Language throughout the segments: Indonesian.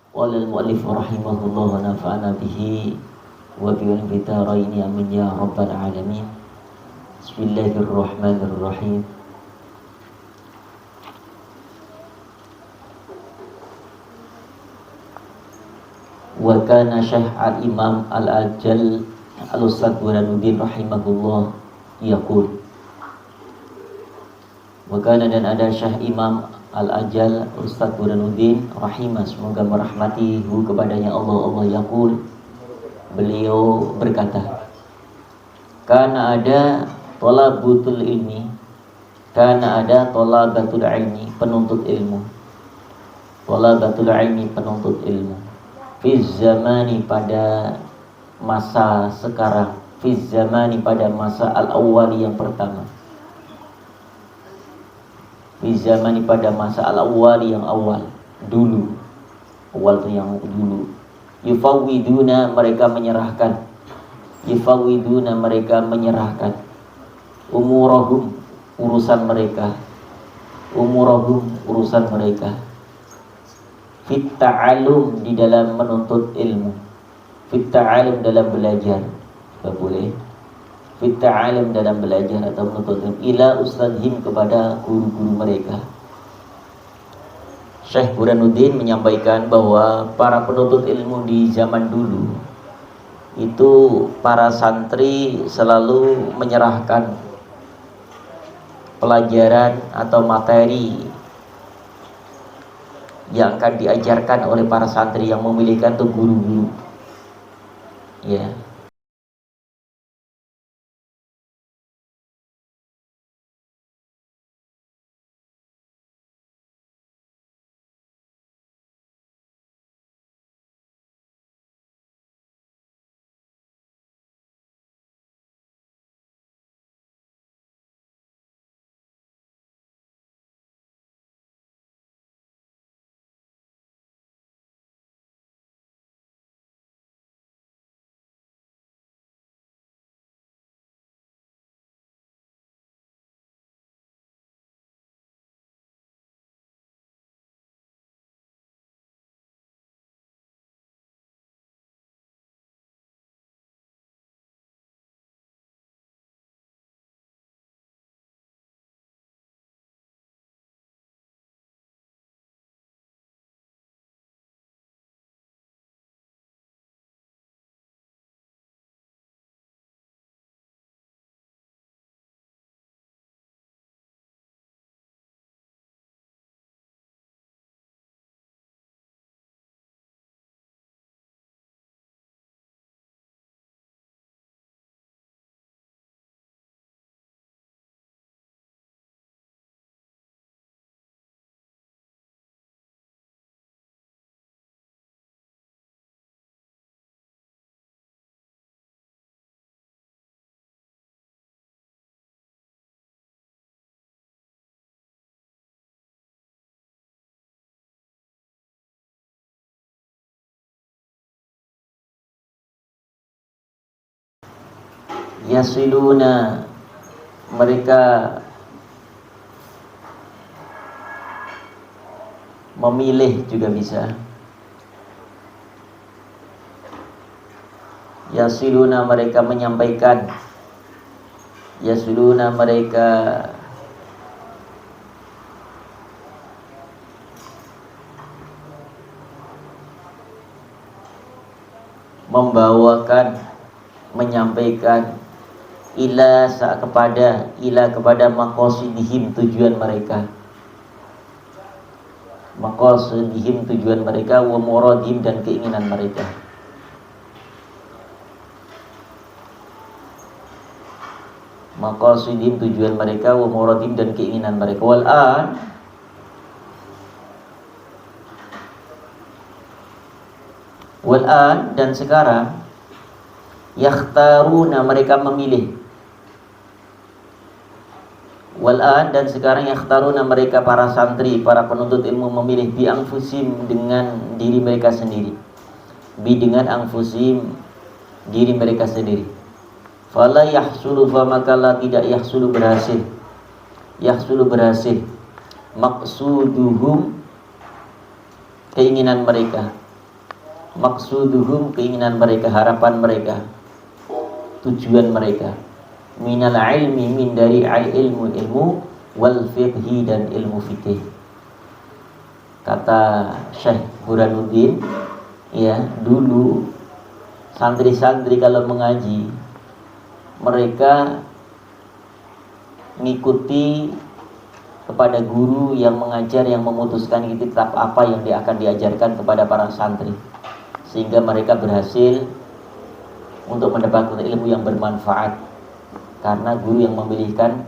Qala al-mu'allif rahimahullah wa nafa'ana bihi wa bi'il bidaraini amin ya rabbal alamin. Bismillahirrahmanirrahim. Wa kana Syekh al-Imam al-Ajal al-Ustadz Burhanuddin rahimahullah yaqul. Wa kana dan ada Syekh Imam al-Ajal Ustadz Burhanuddin rahimah, semoga merahmatihu kepadanya Allah yaqul, beliau berkata, kana ada talabatul ilmi, kana ada talabatul ilmi, penuntut ilmu, talabatul ilmi, penuntut ilmu, fi zamani, pada masa sekarang, fi zamani, pada masa al-awwali, yang pertama, fi zamani, pada masa al-awwali, yang awal, dulu, awal itu yang dulu, yufawwiduna, mereka menyerahkan, yufawwiduna, mereka menyerahkan, umurahum, urusan mereka, umurahum, urusan mereka, fit ta'alum, di dalam menuntut ilmu, fit ta'alum, dalam belajar, tak boleh, fit ta'alum, dalam belajar atau menuntut ilmu, ila ustadzhim, kepada guru-guru mereka. Syekh Burhanuddin menyampaikan bahwa para penuntut ilmu di zaman dulu itu, para santri selalu menyerahkan pelajaran atau materi yang akan diajarkan oleh para santri yang memilihkan itu guru-guru, ya. Yasiluna, mereka memilih juga bisa. Yasiluna, mereka menyampaikan. Yasiluna, mereka membawakan, menyampaikan, ila kepada maqasidihim, tujuan mereka, maqasidihim, tujuan mereka, wa muradihim, dan keinginan mereka. Maqasidihim, tujuan mereka, wa muradihim, dan keinginan mereka. Wal'an, dan sekarang, yakhtaruna, mereka memilih. Wal'an, dan sekarang, yakhtaruna, mereka para santri, para penuntut ilmu memilih, bi anfusim, dengan diri mereka sendiri, dengan anfusim, diri mereka sendiri. Fala yahsulu, famakalah tidak yahsulu, berhasil, berhasil, maqsuduhum, keinginan mereka, Maksuduhum, keinginan mereka, harapan mereka, tujuan mereka. Minal ilmi, min dari al ilmu, ilmu, wal fiqhi, dan ilmu fikih. Kata Syekh Burhanuddin, ya, dulu santri-santri kalau mengaji, mereka mengikuti kepada guru yang mengajar, yang memutuskan kitab apa yang dia akan diajarkan kepada para santri, sehingga mereka berhasil untuk mendapatkan ilmu yang bermanfaat karena guru yang memilihkan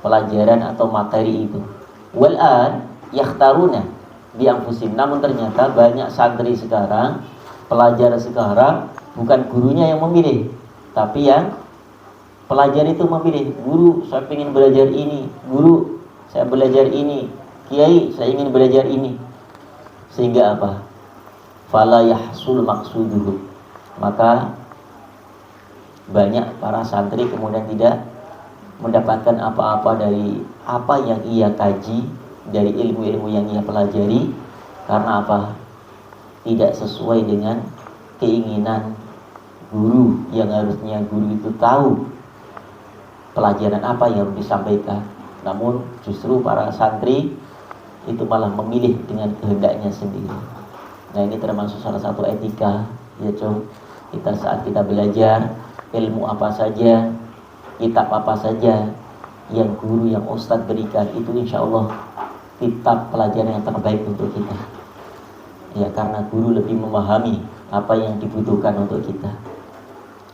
pelajaran atau materi itu. Wal'an yakhtaruna bi anfusihim, namun ternyata banyak santri sekarang, pelajar sekarang, bukan gurunya yang memilih, tapi yang pelajar itu memilih. Guru, saya ingin belajar ini. Guru, saya belajar ini. Kiai, saya ingin belajar ini. Sehingga apa? Fala yahsul maksuduhu, maka banyak para santri kemudian tidak mendapatkan apa-apa dari apa yang ia kaji, dari ilmu-ilmu yang ia pelajari. Karena apa? Tidak sesuai dengan keinginan guru, yang harusnya guru itu tahu pelajaran apa yang disampaikan. Namun justru para santri itu malah memilih dengan kehendaknya sendiri. Nah, ini termasuk salah satu etika, ya Cung. Kita saat kita belajar ilmu apa saja, kitab apa saja yang guru, yang ustadz berikan, itu insya Allah kitab pelajaran yang terbaik untuk kita. Ya, karena guru lebih memahami apa yang dibutuhkan untuk kita.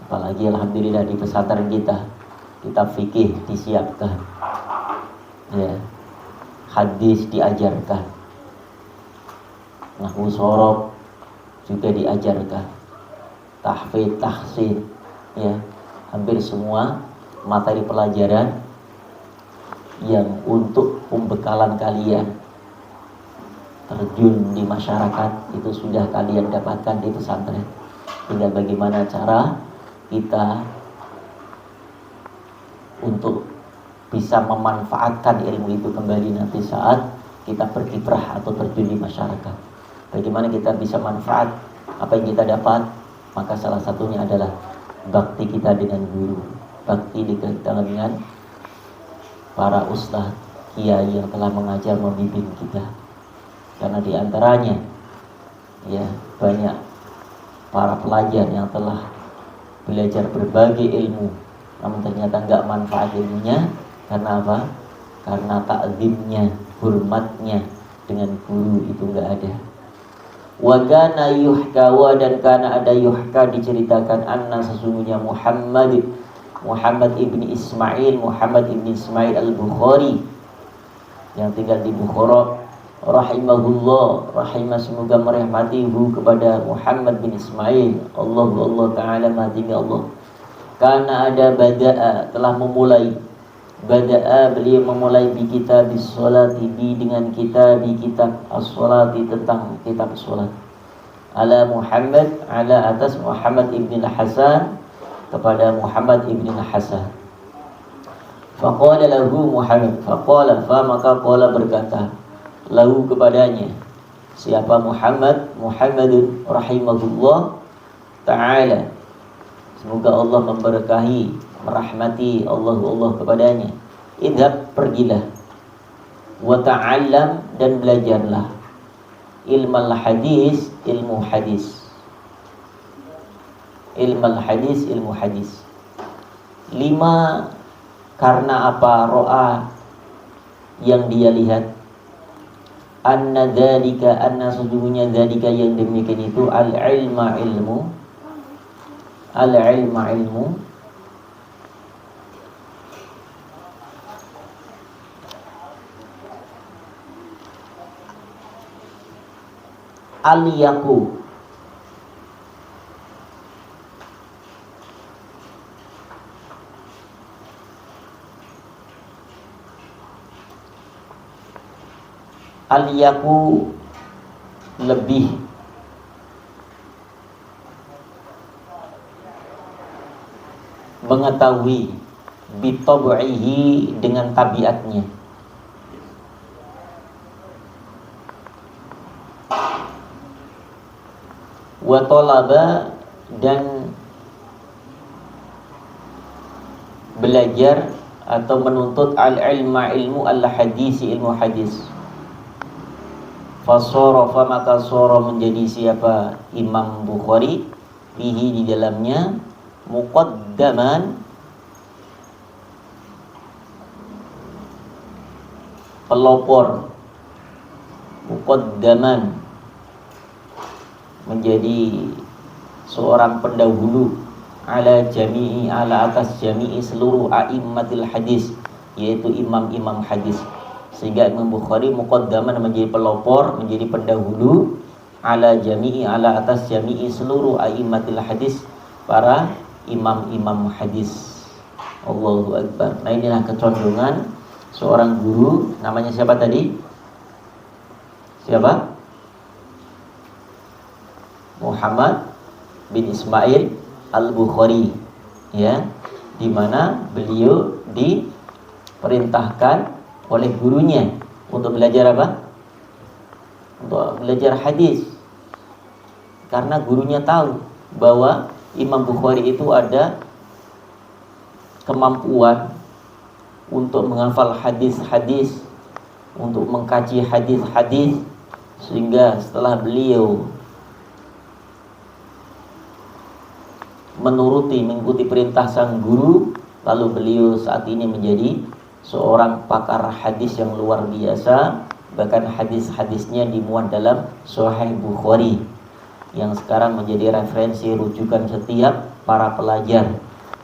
Apalagi alhamdulillah di pesantren kita, kitab fikih disiapkan, ya, hadis diajarkan, nahwu shorof juga diajarkan, tahfidz, tahsin, ya, hampir semua materi pelajaran yang untuk pembekalan kalian terjun di masyarakat itu sudah kalian dapatkan di pesantren. Tinggal bagaimana cara kita untuk bisa memanfaatkan ilmu itu kembali nanti saat kita berkiprah atau terjun di masyarakat. Bagaimana kita bisa manfaat apa yang kita dapat? Maka salah satunya adalah bakti kita dengan guru, bakti kita dengan para ustadz, kiai yang telah mengajar, membimbing kita. Karena diantaranya, ya, banyak para pelajar yang telah belajar berbagai ilmu, namun ternyata nggak manfaat ilmunya. Karena apa? Karena ta'zimnya, hormatnya dengan guru itu nggak ada. Wagana yuhkawa, dan karena ada yuhka diceritakan, anna sesungguhnya Muhammad ibni Ismail al-Bukhari yang tinggal di Bukhara, rahimahullah, semoga merahmatihu kepada Muhammad bin Ismail, Allah Ta'ala mahdinya Allah. Karena ada telah memulai, beliau memulai bi kitab as-salati, dengan kitab as-salati, tentang kitab salat, ala Muhammad, ala atas Muhammad ibn al-Hasan, kepada Muhammad ibn al-Hasan. Faqala lahu Muhammad, maka qala berkata, lahu kepadanya, siapa Muhammadun rahimahullah ta'ala, semoga Allah memberkahi, merahmati Allah kepadanya. Idhab, pergilah, wa ta'allam, dan belajarlah, ilmu hadis, ilmu hadis. 5. Karena apa? Ro'a, yang dia lihat, anna sesungguhnya dzalika, yang demikian itu, al-ilma ilmu, al-yaku, lebih mengetahui, bitab'ihi, dengan tabiatnya, wa talaba, dan belajar atau menuntut al-ilma, ilmu al-hadisi, ilmu hadis. Fasorofa, maka soro menjadi siapa Imam Bukhari, fihi di dalamnya, muqaddaman, pelopor, muqaddaman menjadi seorang pendahulu, ala jami'i, ala atas jami'i seluruh a'immatil hadis, yaitu imam-imam hadis. Sehingga Imam Bukhari muqaddaman menjadi pelopor, menjadi pendahulu, ala jami'i, ala atas jami'i seluruh a'immatil hadis, para imam-imam hadis. Allahu Akbar. Nah, inilah kecondongan seorang guru. Namanya siapa tadi? Siapa? Muhammad bin Ismail Al-Bukhari, ya, di mana beliau diperintahkan oleh gurunya untuk belajar apa? Untuk belajar hadis. Karena gurunya tahu bahwa Imam Bukhari itu ada kemampuan untuk menghafal hadis-hadis, untuk mengkaji hadis-hadis, sehingga setelah beliau mengikuti perintah sang guru, lalu beliau saat ini menjadi seorang pakar hadis yang luar biasa. Bahkan hadis-hadisnya dimuat dalam Sahih Bukhari, yang sekarang menjadi referensi rujukan setiap para pelajar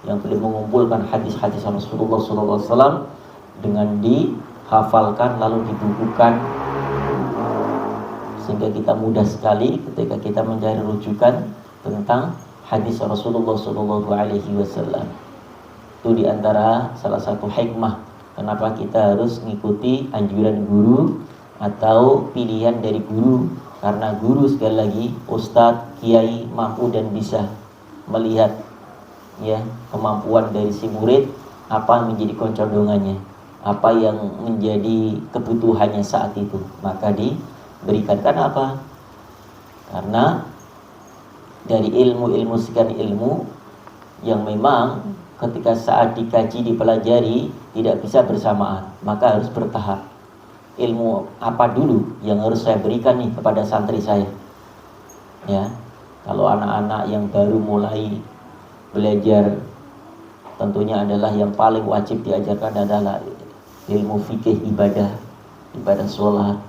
yang boleh mengumpulkan hadis-hadis Rasulullah SAW dengan dihafalkan lalu dibukukan, sehingga kita mudah sekali ketika kita mencari rujukan tentang hadis Rasulullah SAW. Itu diantara salah satu hikmah kenapa kita harus mengikuti anjuran guru atau pilihan dari guru. Karena guru, sekali lagi, ustadz, kiai, mampu dan bisa melihat, ya, kemampuan dari si murid, apa yang menjadi kecondongannya, apa yang menjadi kebutuhannya saat itu, maka diberikan. Karena apa? Karena dari ilmu-ilmu sekian ilmu yang memang ketika saat dikaji, dipelajari, tidak bisa bersamaan, maka harus bertahap. Ilmu apa dulu yang harus saya berikan nih kepada santri saya, ya. Kalau anak-anak yang baru mulai belajar, tentunya adalah yang paling wajib diajarkan adalah ilmu fikih ibadah sholat.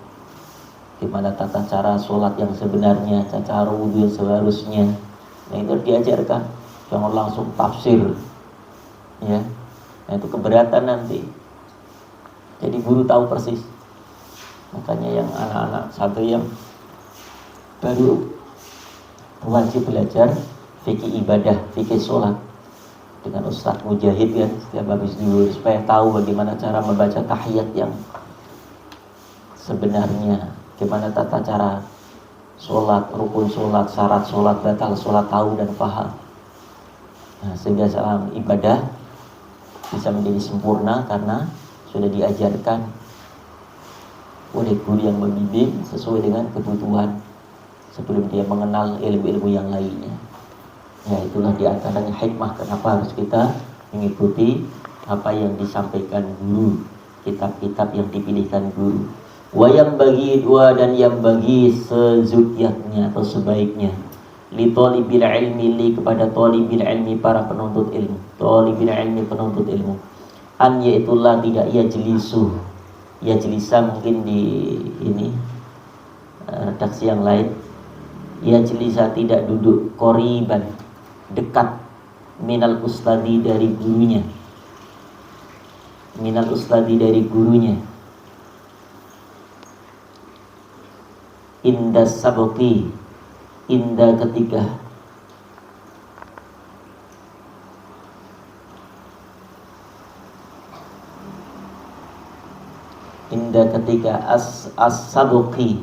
Gimana tata cara sholat yang sebenarnya, cara wudhu yang seharusnya. Nah, itu diajarkan, jangan langsung tafsir, ya. Nah, itu keberatan nanti. Jadi guru tahu persis. Makanya yang anak-anak santri yang baru wajib belajar fikih ibadah, fikih sholat dengan Ustadz Mujahid, ya, setiap habis dulu, supaya tahu bagaimana cara membaca tahiyat yang sebenarnya, gimana tata cara sholat, rukun sholat, syarat sholat, batal sholat, tahu dan paham. Nah, sehingga dalam ibadah bisa menjadi sempurna karena sudah diajarkan oleh guru yang membimbing sesuai dengan kebutuhan sebelum dia mengenal ilmu-ilmu yang lainnya. Ya, itulah diantaranya hikmah kenapa harus kita mengikuti apa yang disampaikan guru, kitab-kitab yang dipilihkan guru. Yang bagi sezukyatnya atau sebaiknya, li talibil ilmi, kepada talibil ilmi, para penuntut ilmu, talibil ilmi, penuntut ilmu, an, yaitulah tidak yajlisa, mungkin di ini redaksi yang lain, yajlisa tidak duduk, qoriban dekat, minal ustadi dari gurunya, minal ustadi dari gurunya, inda sabqi, inda ketika as-sabqi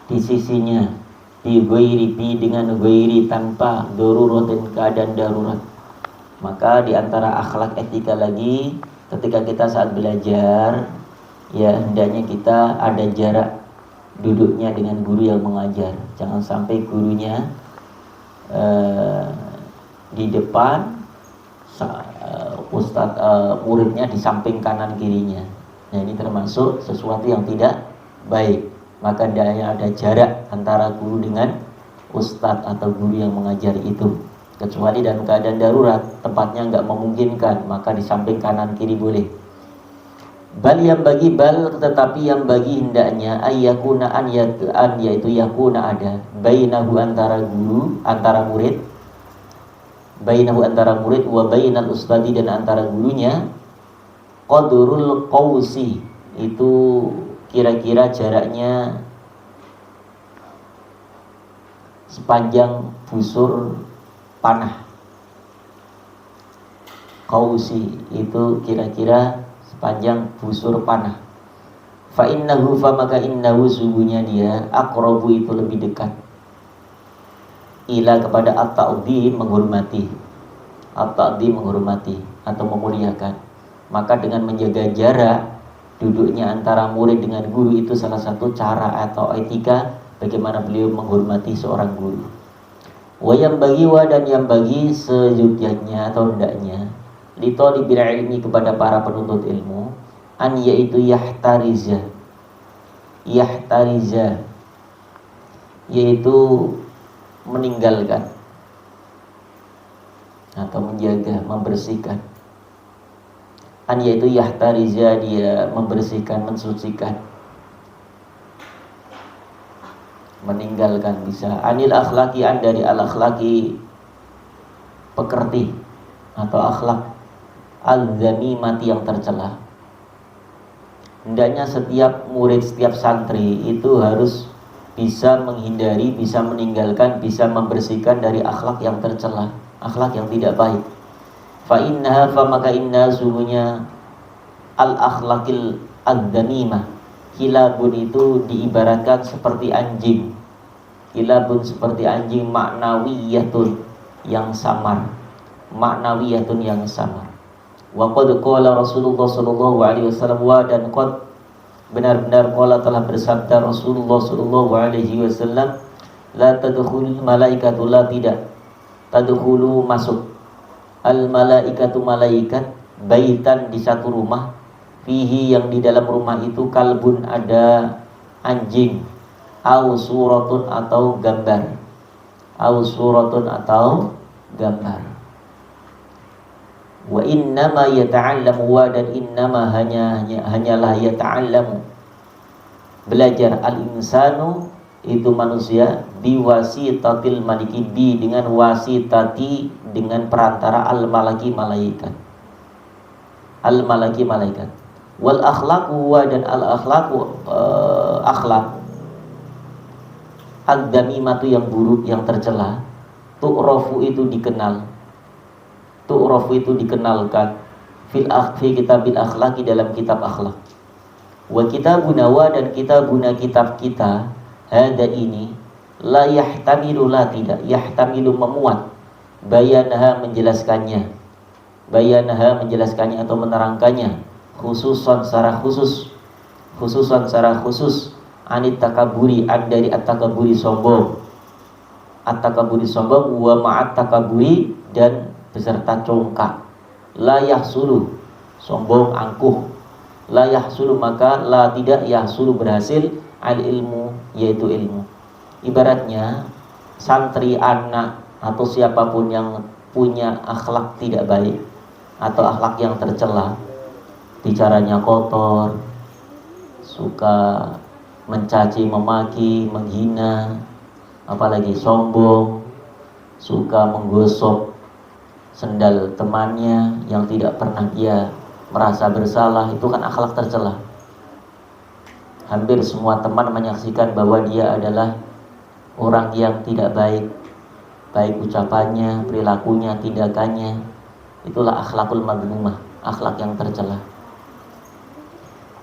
di sisinya, bi dengan ghairi, tanpa darurat dan keadaan darurat. Maka di antara akhlak etika lagi, ketika kita saat belajar ya hendaknya kita ada jarak duduknya dengan guru yang mengajar. Jangan sampai gurunya di depan, muridnya di samping kanan kirinya. Nah, ini termasuk sesuatu yang tidak baik. Maka hendaknya ada jarak antara guru dengan ustadz atau guru yang mengajar itu. Kecuali dalam keadaan darurat, tempatnya nggak memungkinkan, maka di samping kanan kiri boleh. Bal yang bagi bal, tetapi yang bagi hendaknya ayyakuna an yaitu yakuna ada bainahu antara guru, antara murid, bainahu antara murid wa bainal ustadi dan antara gurunya qadrul qausi, itu kira-kira jaraknya sepanjang busur panah. Qausi itu kira-kira sepanjang busur panah. Fa innahu, fa maka innahu, sungguhnya dia aqrabu, itu lebih dekat, ila kepada at-ta'dhim, menghormati, at-ta'dhim menghormati atau memuliakan. Maka dengan menjaga jarak duduknya antara murid dengan guru, itu salah satu cara atau etika bagaimana beliau menghormati seorang guru. Wa yang bagi, wa dan yang bagi seyogyanya atau hendaknya litolibil ilmi, kepada para penuntut ilmu, an yaitu yahtariza, yahtariza yaitu meninggalkan atau menjaga, membersihkan. An yaitu yahtariza, dia membersihkan, mensucikan, meninggalkan bisa. Anil akhlaki, an dari al akhlaki, pekerti atau akhlak, al-zamimati yang tercela. Hendaknya setiap murid, setiap santri itu harus bisa menghindari, bisa meninggalkan, bisa membersihkan dari akhlak yang tercela, akhlak yang tidak baik. Fa innaha, fa maka inna, sungguhnya al-akhlaqil ad-damimah, kilabun itu diibaratkan seperti anjing. Kilabun seperti anjing, maknawiyatun yang samar, maknawiyatun yang samar. Wa qad qala Rasulullah sallallahu alaihi wasallam, wa dan qad benar-benar qala telah bersabda Rasulullah sallallahu alaihi wasallam, la tadkhulul malaikatu, la tidak tadkhulu masuk al malaikatu malaikat, baitan di satu rumah, fihi yang di dalam rumah itu kalbun ada anjing, au suratun atau gambar, au suratun atau gambar. Wa innama yata'allamu, wa dan innama hanyalah yata'allamu, belajar, al-insanu itu manusia, biwasitatil maliki, bi dengan wasitati, dengan perantara al-malaki malaikat, al-malaki malaikat. Wal akhlaqu, wa dan al-akhlaqu akhlak, ad-damimatu yang buruk, yang tercela, tu'rafu itu dikenal, tu'rafu itu dikenalkan, fi kitabil akhlaqi dalam kitab akhlak. Wa kitabuna, wa dan kitabuna kitab kita, hada ini, la yahtamilu, la tidak, yahtamilu memuat, bayanaha menjelaskannya, bayanaha menjelaskannya atau menerangkannya, khususan secara khusus, khususan secara khusus, anit takaburi, an dari at-takaburi sombong, at-takaburi sombong, wa ma'at takaburi dan beserta congkak, la yahsulu sombong angkuh, la yahsulu maka la tidak yahsulu berhasil, al ilmu yaitu ilmu. Ibaratnya santri, anak atau siapapun yang punya akhlak tidak baik atau akhlak yang tercela, bicaranya kotor, suka mencaci, memaki, menghina, apalagi sombong, suka menggosok sendal temannya yang tidak pernah dia merasa bersalah, itu kan akhlak tercela. Hampir semua teman menyaksikan bahwa dia adalah orang yang tidak baik, baik ucapannya, perilakunya, tindakannya. Itulah akhlakul madmumah, akhlak yang tercela.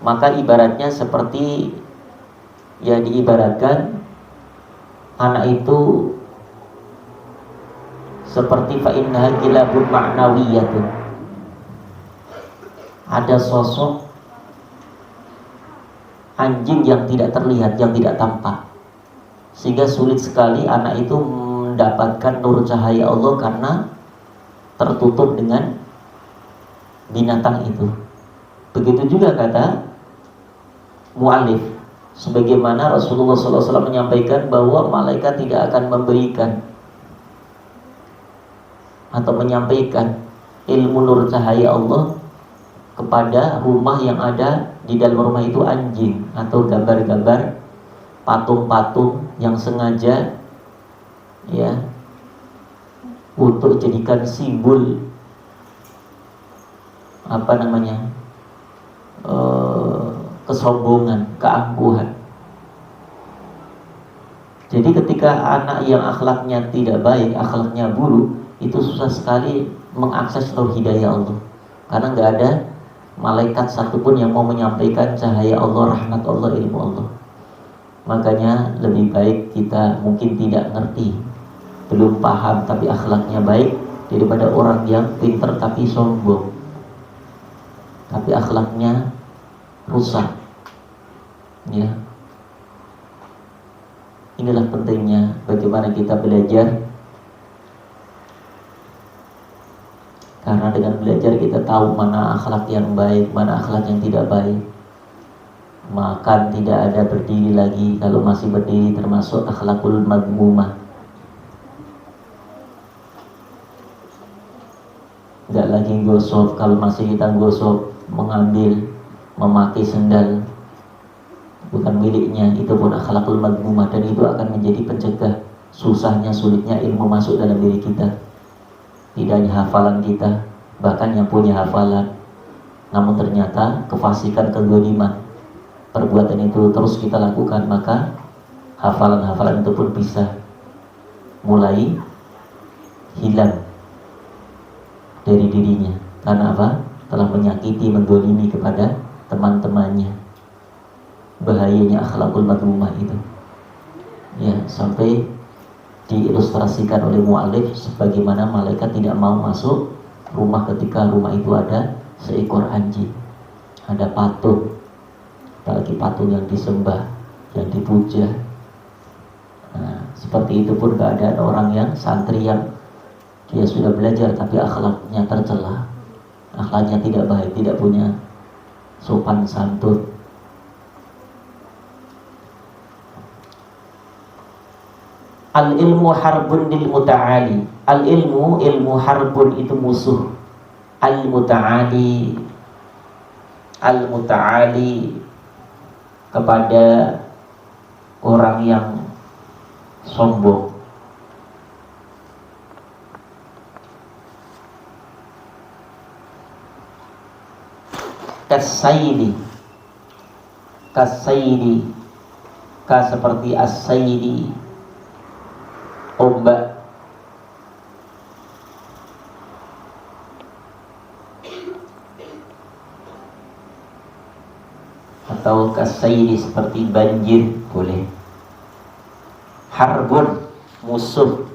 Maka ibaratnya seperti, ya diibaratkan anak itu seperti fa innaha kilabun ma'nawiyatun, ada sosok anjing yang tidak terlihat, yang tidak tampak. Sehingga sulit sekali anak itu mendapatkan nur cahaya Allah karena tertutup dengan binatang itu. Begitu juga kata mu'alif, sebagaimana Rasulullah SAW menyampaikan bahwa malaikat tidak akan memberikan atau menyampaikan ilmu nur cahaya Allah kepada rumah yang ada di dalam rumah itu anjing atau gambar-gambar patung-patung yang sengaja ya untuk jadikan simbol apa namanya kesombongan, keangkuhan. Jadi ketika anak yang akhlaknya tidak baik, akhlaknya buruk, itu susah sekali mengakses nur hidayah Allah, karena nggak ada malaikat satupun yang mau menyampaikan cahaya Allah, rahmat Allah, ilmu Allah. Makanya lebih baik kita mungkin tidak ngerti, belum paham tapi akhlaknya baik, daripada orang yang pintar tapi sombong, tapi akhlaknya rusak. Ya, inilah pentingnya bagaimana kita belajar, karena dengan belajar kita tahu mana akhlak yang baik, mana akhlak yang tidak baik. Makan tidak ada berdiri lagi, kalau masih berdiri termasuk akhlakul madmumah. Tidak lagi gosok, kalau masih kita gosok, mengambil, memakai sendal bukan miliknya, itu pun akhlakul madmumah, dan itu akan menjadi pencegah susahnya, sulitnya ilmu masuk dalam diri kita. Tidak hanya hafalan kita, bahkan yang punya hafalan namun ternyata kefasikan, kezaliman, perbuatan itu terus kita lakukan, maka hafalan-hafalan itu pun bisa mulai hilang dari dirinya. Karena apa? Telah menyakiti, mendolimi kepada teman-temannya. Bahayanya akhlakul madmumah itu, ya, sampai diilustrasikan oleh mu'alif sebagaimana malaikat tidak mau masuk rumah ketika rumah itu ada seekor anjing, ada patung, apalagi patung yang disembah, yang dipuja. Nah, seperti itu pun keadaan orang yang santri yang dia sudah belajar tapi akhlaknya tercela, akhlaknya tidak baik, tidak punya sopan santun. Al-ilmu harbun lil muta'ali. Al-ilmu, ilmu harbun itu musuh. Al-muta'ali, al-muta'ali kepada orang yang sombong. Kasaidi, kasaidi, ka seperti as-saidi, ombak. Atau kasaidi seperti banjir, boleh. Harbun, musuh.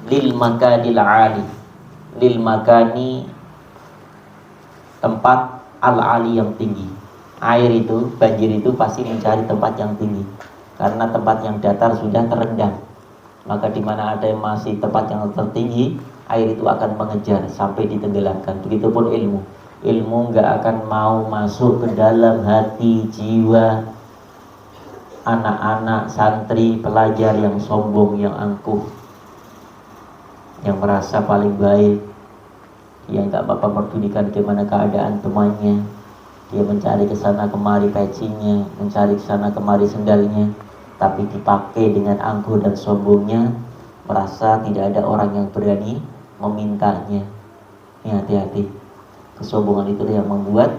Lil makanil ali, lil makani, tempat al-ali yang tinggi. Air itu, banjir itu pasti mencari tempat yang tinggi, karena tempat yang datar sudah terendam. Maka di mana ada yang masih tempat yang tertinggi, air itu akan mengejar sampai ditenggelamkan. Begitupun ilmu, ilmu nggak akan mau masuk ke dalam hati, jiwa anak-anak santri pelajar yang sombong, yang angkuh, yang merasa paling baik. Dia nggak apa-apa memperdulikan bagaimana keadaan temannya. Dia mencari kesana kemari pecinya, mencari kesana kemari sendalnya, tapi dipakai dengan angkuh dan sombongnya, merasa tidak ada orang yang berani memintanya. Ini hati-hati, kesombongan itu yang membuat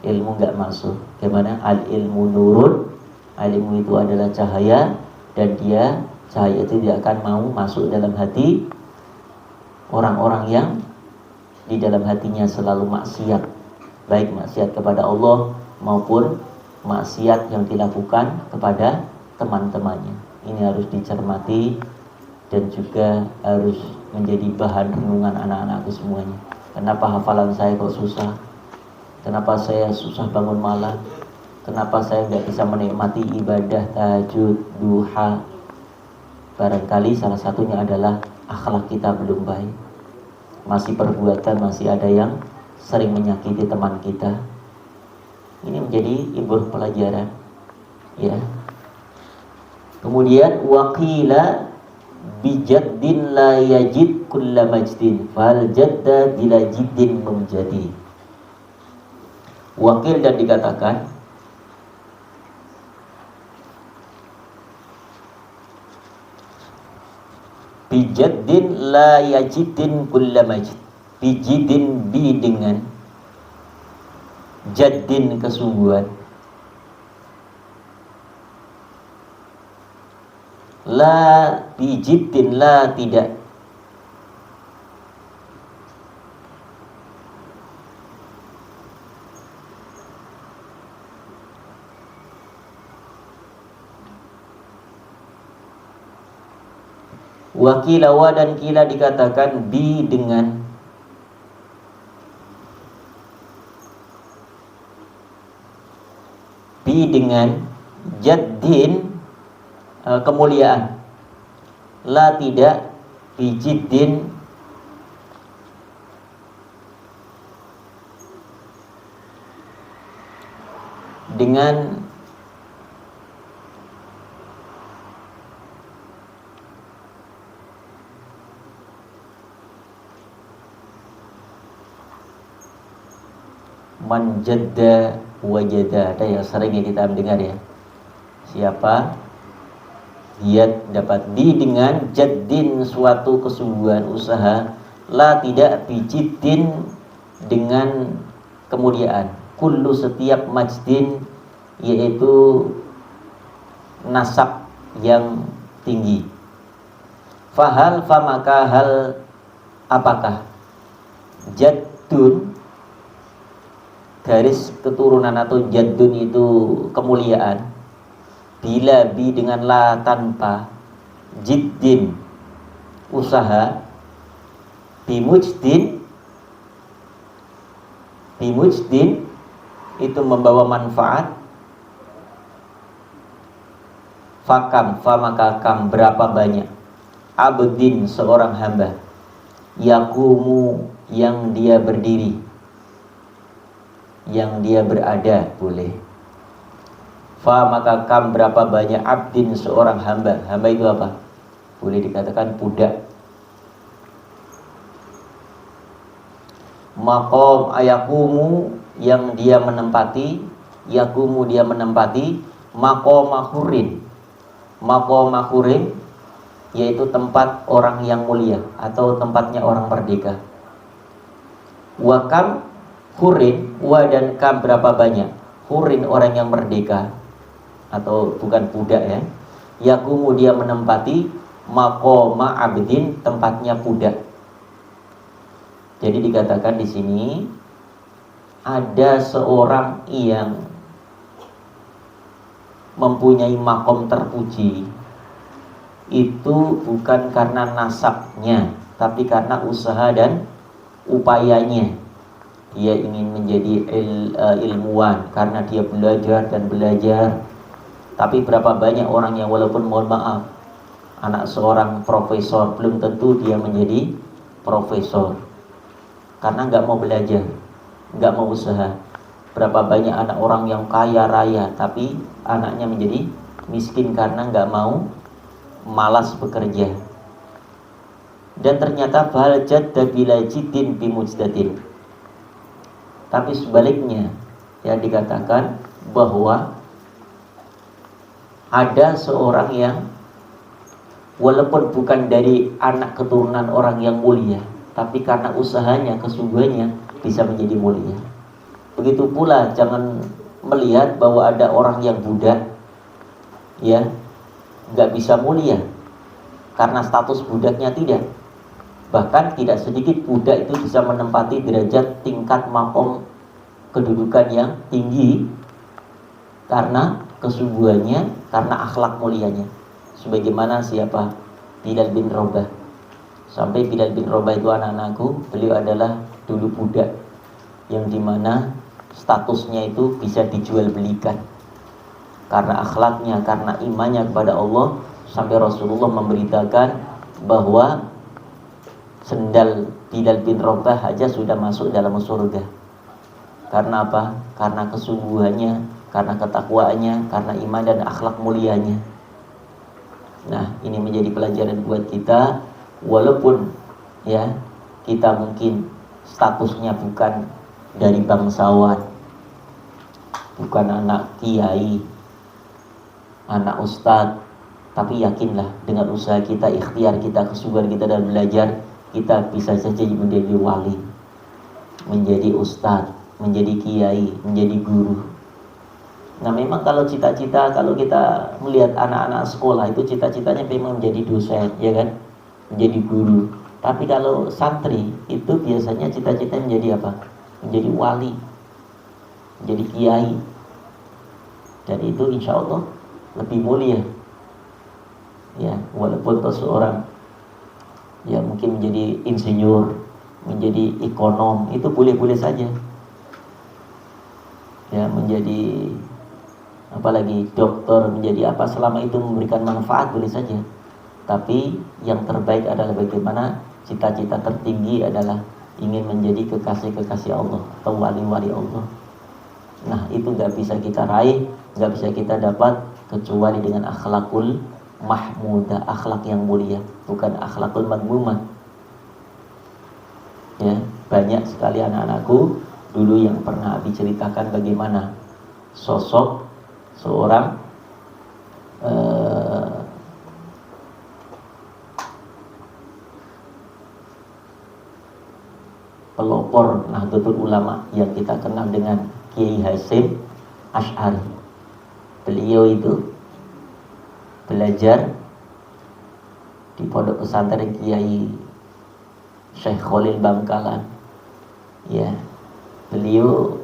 ilmu nggak masuk. Bagaimana? Al ilmu nurun, ilmu itu adalah cahaya, dan dia cahaya itu tidak akan mau masuk dalam hati orang-orang yang di dalam hatinya selalu maksiat, baik maksiat kepada Allah maupun maksiat yang dilakukan kepada teman-temannya. Ini harus dicermati dan juga harus menjadi bahan renungan anak-anakku semuanya. Kenapa hafalan saya kok susah? Kenapa saya susah bangun malam? Kenapa saya nggak bisa menikmati ibadah tahajud, duha? Barangkali salah satunya adalah akhlak kita belum baik. Masih perbuatan, masih ada yang sering menyakiti teman kita. Ini menjadi ibrah pelajaran, ya. Kemudian waqila bijaddin la yajid kulla majdin fal jadda bila jiddin mumjadi. Wakil dan dikatakan bijaddin la yajidin kulla majd. Bijidin bi dengan jaddin kesungguhan, la bijiddin la tidak, wakilawa dan kila dikatakan bi dengan jaddin kemuliaan, la tidak bijiddin dengan manjadda wajada. Ada yang sering kita dengar, ya. Siapa giat dapat di dengan jaddin suatu kesungguhan usaha, la tidak bijiddin dengan kemuliaan. Kullu setiap majdin yaitu nasab yang tinggi. Fahal famaka hal apakah jaddun garis keturunan atau jaddun itu kemuliaan, bila bi dengan la tanpa, jiddin usaha, bimujdin itu membawa manfaat, fakam famaka kam berapa banyak, abdin seorang hamba, yakumu yang dia berdiri, yang dia berada, boleh. Fa maka kam berapa banyak, abdin seorang hamba. Hamba itu apa? Boleh dikatakan budak. Maqam ayakumu yang dia menempati, yakumu dia menempati, maqamahurin. Maqamahurin yaitu tempat orang yang mulia atau tempatnya orang merdeka. Wa kam hurin, wa dan kam berapa banyak, hurin orang yang merdeka atau bukan budak, ya. Yakumu dia menempati, maqama abdin tempatnya budak. Jadi dikatakan di sini ada seorang yang mempunyai makom terpuji, itu bukan karena nasabnya, tapi karena usaha dan upayanya. Dia ingin menjadi ilmuwan karena dia belajar dan belajar. Tapi berapa banyak orang yang walaupun, mohon maaf, anak seorang profesor, belum tentu dia menjadi profesor karena nggak mau belajar, nggak mau usaha. Berapa banyak anak orang yang kaya raya tapi anaknya menjadi miskin karena nggak mau, malas bekerja. Dan ternyata bal jadda bila jiddin bimujdadin. Tapi sebaliknya, ya, dikatakan bahwa ada seorang yang walaupun bukan dari anak keturunan orang yang mulia, tapi karena usahanya, kesungguhannya bisa menjadi mulia. Begitu pula jangan melihat bahwa ada orang yang budak, ya, nggak bisa mulia karena status budaknya, tidak. Bahkan tidak sedikit budak itu bisa menempati derajat tingkat makom kedudukan yang tinggi karena kesungguhannya, karena akhlak mulianya. Sebagaimana siapa? Bilal bin Rabah. Sampai Bilal bin Rabah itu anak-anakku, beliau adalah dulu budak yang dimana statusnya itu bisa dijual belikan. karena akhlaknya, karena imannya kepada Allah, sampai Rasulullah memberitakan bahwa sendal Bilal bin Rabah aja sudah masuk dalam surga. Karena apa? Karena kesungguhannya, karena ketakwaannya, karena iman dan akhlak mulianya. Nah, ini menjadi pelajaran buat kita, walaupun ya kita mungkin statusnya bukan dari bangsawan, bukan anak kiai, anak ustadz, tapi yakinlah dengan usaha kita, ikhtiar kita, kesungguhan kita dalam belajar, kita bisa saja menjadi wali, menjadi ustadz, menjadi kiai, menjadi guru. Nah, memang kalau cita-cita, kalau kita melihat anak-anak sekolah itu cita-citanya memang menjadi dosen, ya kan, menjadi guru. Tapi kalau santri itu biasanya cita-citanya menjadi apa? Menjadi wali, menjadi kiai. Dan itu insya Allah lebih mulia. Ya, walaupun seorang ya mungkin menjadi insinyur, menjadi ekonom, itu boleh-boleh saja. Ya, menjadi apalagi dokter, menjadi apa, selama itu memberikan manfaat boleh saja. Tapi yang terbaik adalah bagaimana cita-cita tertinggi adalah ingin menjadi kekasih-kekasih Allah atau wali-wali Allah. Nah, itu gak bisa kita raih, gak bisa kita dapat kecuali dengan akhlakul mahmudah, akhlak yang mulia, bukan akhlakul madmumah. Ya, banyak sekali anak-anakku dulu yang pernah diceritakan bagaimana sosok seorang pelopor Nahdlatul Ulama yang kita kenal dengan Kiai Hasyim Asy'ari. Beliau itu belajar di pondok pesantren Kiai Syekh Khalil Bangkalan. Ya, beliau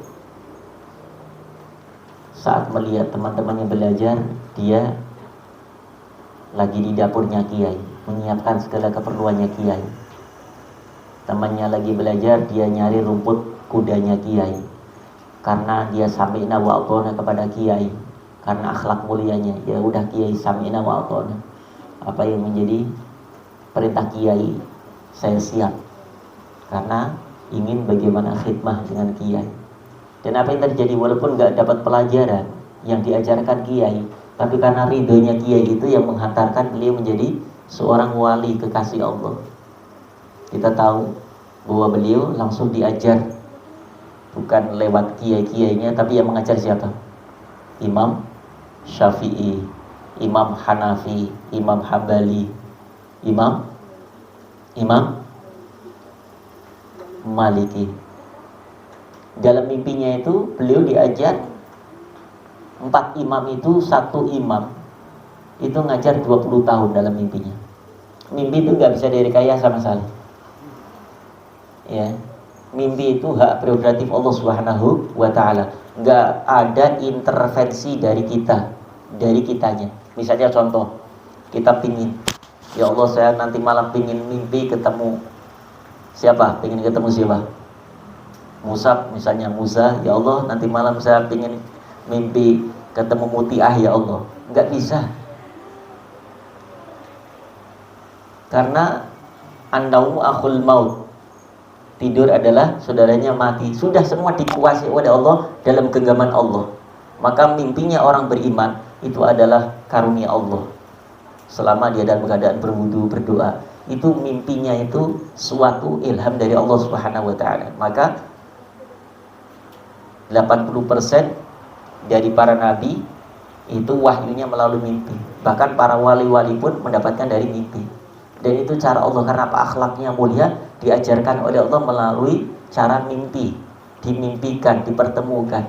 saat melihat teman-temannya belajar, dia lagi di dapurnya Kiai, menyiapkan segala keperluannya Kiai. Temannya lagi belajar, dia nyari rumput kudanya Kiai. Karena dia sami'na wa ata'na kepada Kiai, karena akhlak mulianya, ya udah Kiai, sami'na wa ata'na. Apa yang menjadi perintah Kiai, saya siap. Karena ingin bagaimana khidmah dengan Kiai. Dan apa yang terjadi, walaupun gak dapat pelajaran yang diajarkan Kiai, tapi karena ridhonya Kiai itu yang menghantarkan beliau menjadi seorang wali kekasih Allah. Kita tahu bahwa beliau langsung diajar, bukan lewat kiai-kiainya, tapi yang mengajar siapa? Imam Syafi'i, Imam Hanafi, Imam Hambali, Imam Maliki. Dalam mimpinya itu beliau diajar 4 imam itu, 1 imam itu ngajar 20 tahun dalam mimpinya. Mimpi itu gak bisa direkayasa sama sekali. Ya, mimpi itu hak prerogatif Allah Subhanahu wa ta'ala. Gak ada intervensi dari kita, dari kitanya. Misalnya contoh, kita pingin, ya Allah saya nanti malam pingin mimpi ketemu siapa? Pingin ketemu siapa? Musa, misalnya Musa, ya Allah nanti malam saya pingin mimpi ketemu Mutiah, ya Allah. Enggak bisa. Karena an-naumu akhul maut, tidur adalah saudaranya mati. Sudah semua dikuasai oleh Allah dalam genggaman Allah. Maka mimpinya orang beriman itu adalah karunia Allah. Selama dia dalam keadaan berwudu, berdoa, itu mimpinya itu suatu ilham dari Allah Subhanahu wa ta'ala. Maka 80% dari para nabi itu wahyunya melalui mimpi. Bahkan para wali-wali pun mendapatkan dari mimpi. Dan itu cara Allah, karena apa? Akhlaknya mulia, diajarkan oleh Allah melalui cara mimpi. Dimimpikan, dipertemukan.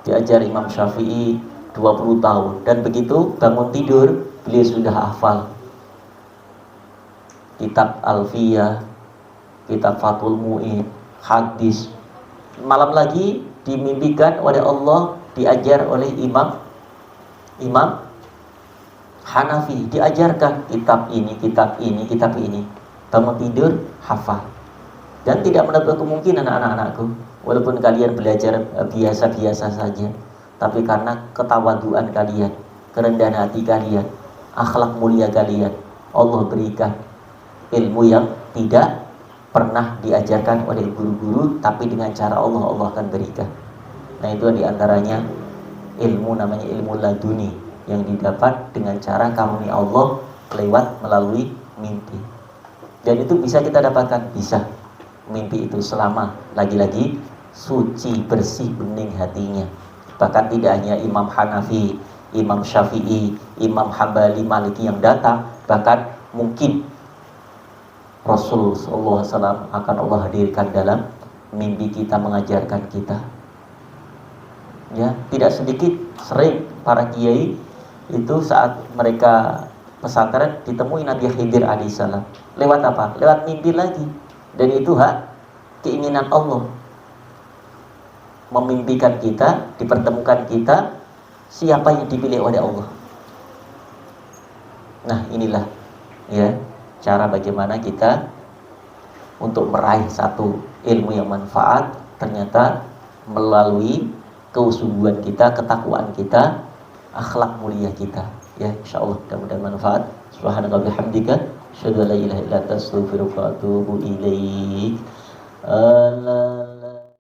Diajar Imam Syafi'i 20 tahun. Dan begitu bangun tidur, beliau sudah hafal kitab Alfiyah, kitab Fathul Mu'in, hadis. Malam lagi dimimpikan oleh Allah, diajar oleh Imam Hanafi, diajarkan kitab ini, kitab ini, kitab ini. Bangun tidur, hafal. Dan tidak menutup kemungkinan anak-anakku, walaupun kalian belajar biasa-biasa saja, tapi karena ketawaduan kalian, kerendahan hati kalian, akhlak mulia kalian, Allah berikan ilmu yang tidak pernah diajarkan oleh guru-guru, tapi dengan cara Allah akan berikan. Nah, itu diantaranya ilmu, namanya ilmu laduni, yang didapat dengan cara karunia Allah lewat melalui mimpi. Dan itu bisa kita dapatkan, bisa mimpi itu selama lagi-lagi suci, bersih, bening hatinya. Bahkan tidak hanya Imam Hanafi, Imam Syafi'i, Imam Hambali, Maliki yang datang, bahkan mungkin Rasulullah SAW akan Allah hadirkan dalam mimpi kita, mengajarkan kita. Ya, tidak sedikit, sering para kiai itu saat mereka pesantren ditemui Nabi Khidir alaihissalam. Lewat apa? Lewat mimpi lagi. Dan itu hak keinginan Allah, memimpikan kita, dipertemukan kita siapa yang dipilih oleh Allah. Nah, inilah ya cara bagaimana kita untuk meraih satu ilmu yang manfaat, ternyata melalui keusungguhan kita, ketakwaan kita, akhlak mulia kita. Ya, insyaallah mudah-mudahan manfaat. Subhanallah bihamdika, asyhadu an la ilaha illa anta, astaghfiruka wa atubu ilaik.